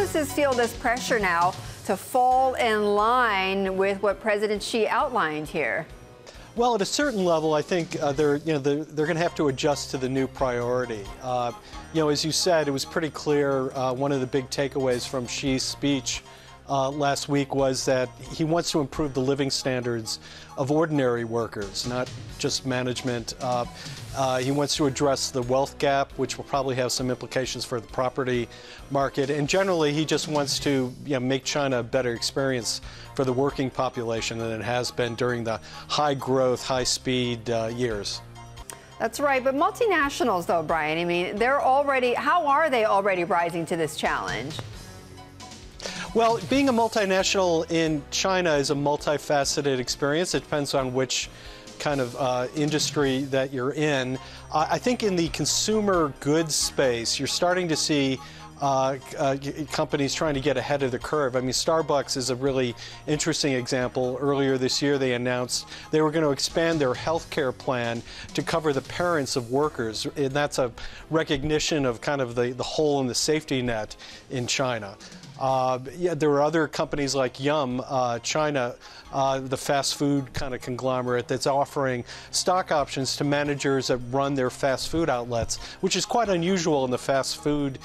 businesses feel this pressure now to fall in line with what President Xi outlined here? Well, at a certain level, I think they're going to have to adjust to the new priority. As you said, it was pretty clear. One of the big takeaways from Xi's speech last week was that he wants to improve the living standards of ordinary workers, not just management. He wants to address the wealth gap, which will probably have some implications for the property market. And generally, he just wants to make China a better experience for the working population than it has been during the high growth, high speed years. That's right. But multinationals, though, Brian, I mean, how are they already rising to this challenge? Well, being a multinational in China is a multifaceted experience. It depends on which kind of industry that you're in. I think in the consumer goods space, you're starting to see companies trying to get ahead of the curve. I mean, Starbucks is a really interesting example. Earlier this year, they announced they were going to expand their health care plan to cover the parents of workers, and that's a recognition of kind of the hole in the safety net in China. There are other companies like Yum, China, the fast food kind of conglomerate that's offering stock options to managers that run their fast food outlets, which is quite unusual in the fast food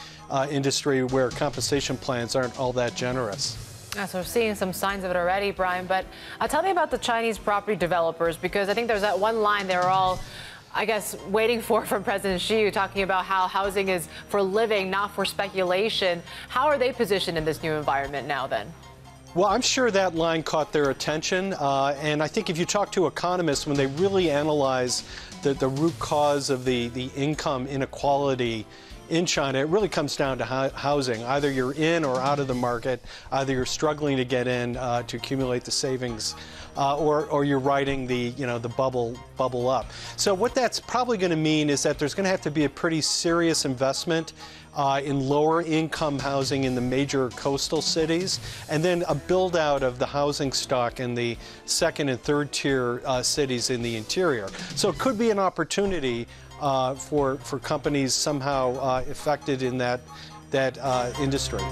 industry where compensation plans aren't all that generous. So we're seeing some signs of it already, Brian. But tell me about the Chinese property developers, because I think there's that one line they're all, I guess, waiting for from President Xi, talking about how housing is for living, not for speculation. How are they positioned in this new environment now, then? Well, I'm sure that line caught their attention. And I think if you talk to economists, when they really analyze the root cause of the income inequality in China, it really comes down to housing. Either you're in or out of the market, either you're struggling to get in to accumulate the savings, or you're riding the bubble up. So what that's probably going to mean is that there's going to have to be a pretty serious investment in lower income housing in the major coastal cities, and then a build out of the housing stock in the second and third tier cities in the interior. So it could be an opportunity for companies somehow affected in that industry.